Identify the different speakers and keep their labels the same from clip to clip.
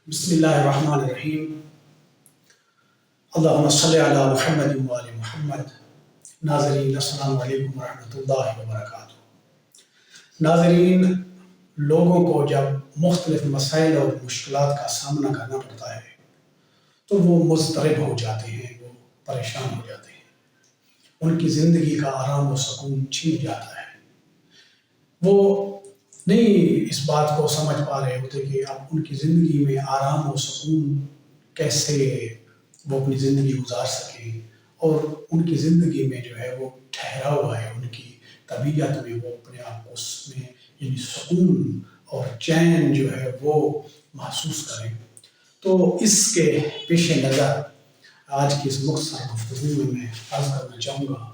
Speaker 1: بسم اللہ الرحمن الرحیم۔ اللہم صلی علی محمد و آل محمد۔ ناظرین السلام علیکم ورحمۃ اللہ وبرکاتہ۔ ناظرین، لوگوں کو جب مختلف مسائل اور مشکلات کا سامنا کرنا پڑتا ہے تو وہ مضطرب ہو جاتے ہیں، وہ پریشان ہو جاتے ہیں، ان کی زندگی کا آرام و سکون چھین جاتا ہے۔ وہ نہیں اس بات کو سمجھ پا رہے ہوتے کہ اب ان کی زندگی میں آرام و سکون کیسے وہ اپنی زندگی گزار سکیں، اور ان کی زندگی میں جو ہے وہ ٹھہرا ہوا ہے، ان کی طبیعت میں وہ اپنے آپ کو اس میں یعنی سکون اور چین جو ہے وہ محسوس کریں۔ تو اس کے پیش نظر آج کی اس مختصر گفتگو میں عرض کرنا چاہوں گا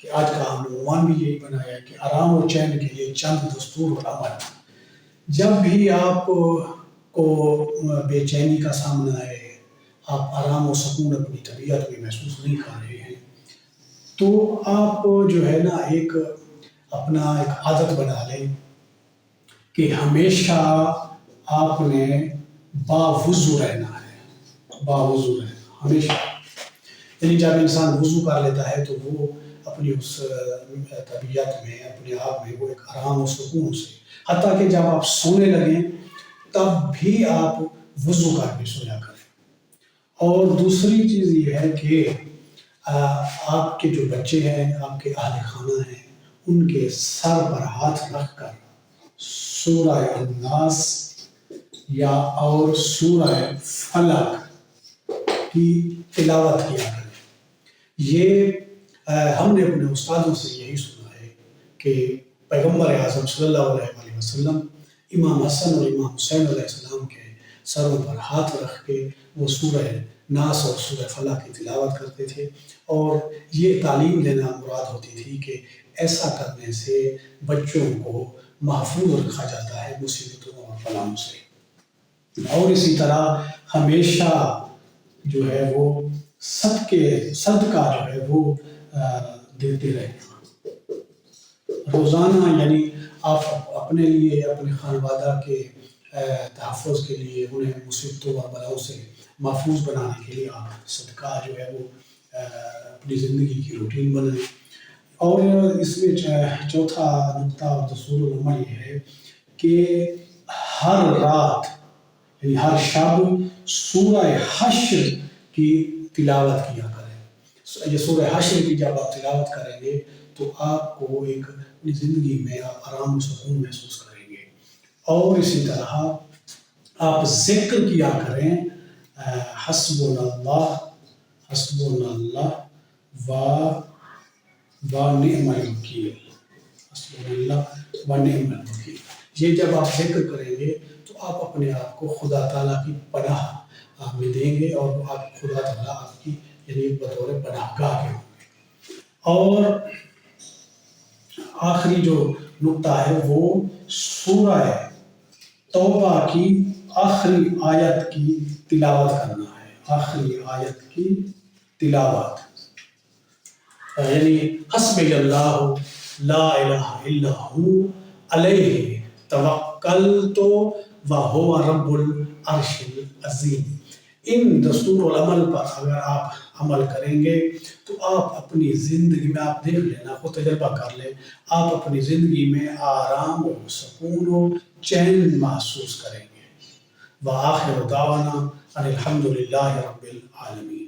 Speaker 1: کہ آج کا ہم نے عنوان بھی یہی بنایا ہے کہ آرام و چین کے لیے چند دستور اور عمل۔ جب بھی آپ کو بے چینی کا سامنا ہے، آپ آرام و سکون اپنی طبیعت میں محسوس نہیں کر رہے ہیں، تو آپ جو ہے نا اپنا ایک عادت بنا لیں کہ ہمیشہ آپ نے باوضو رہنا ہے، باوضو رہنا ہمیشہ۔ یعنی جب انسان وضو کر لیتا ہے تو وہ اپنی اس طبیعت میں اپنے آپ میں وہ ایک آرام و سکون سے، حتیٰ کہ جب آپ سونے لگیں تب بھی آپ وضو کر کے سویا کریں۔ اور دوسری چیز یہ ہے کہ آپ کے جو بچے ہیں، آپ کے اہل خانہ ہیں، ان کے سر پر ہاتھ رکھ کر سورہ الناس یا اور سورہ فلق کی تلاوت کیا کریں۔ یہ ہم نے اپنے استادوں سے یہی سنا ہے کہ پیغمبر اعظم صلی اللہ علیہ وسلم امام حسن اور امام حسین علیہ السلام کے سروں پر ہاتھ رکھ کے وہ سورہ ناس اور سورہ فلق کی تلاوت کرتے تھے، اور یہ تعلیم دینا مراد ہوتی تھی کہ ایسا کرنے سے بچوں کو محفوظ رکھا جاتا ہے مصیبتوں اور بلاؤں سے۔ اور اسی طرح ہمیشہ جو ہے وہ صدقہ جو ہے وہ دیتے رہنا روزانہ، یعنی آپ اپنے لیے، اپنے خانوادہ کے تحفظ کے لیے، انہیں مصیبتوں اور بلاؤں سے محفوظ بنانے کے لیے آپ صدقہ جو ہے وہ اپنی زندگی کی روٹین بنائیں۔ اور اس میں چوتھا نقطہ اور دستور العمل یہ ہے کہ ہر رات یعنی ہر شب سورہ حشر کی تلاوت کیا کریں۔ یہ سورہ حشر کی جب آپ تلاوت کریں گے تو آپ کو ایک اپنی زندگی میں آپ آرام و سکون محسوس کریں گے۔ اور اسی طرح آپ ذکر کیا کریں حسبنا اللہ، حسبنا اللہ و نعم الوکیل، حسبنا اللہ و نعم الوکیل۔ یہ جب آپ ذکر کریں گے تو آپ اپنے آپ کو خدا تعالیٰ کی پناہ میں دیں گے، اور آپ خدا تعالیٰ آپ کی یعنی بطور پناہ گاہ کے ہوں گے۔ اور آخری جو نقطہ ہے وہ سورہ توبہ کی آخری آیت کی تلاوت کرنا ہے۔ آخری آیت کی تلاوت یعنی حسبی اللہ لا الہ الا ہو علیہ توکلت وہو رب العرش العظیم۔ ان دستور العمل پر اگر آپ عمل کریں گے تو آپ اپنی زندگی میں، آپ دیکھ لینا، خود تجربہ کر لیں، آپ اپنی زندگی میں آرام و سکون و چین محسوس کریں گے۔ وآخر دعوانا ان الحمد للہ رب العالمین۔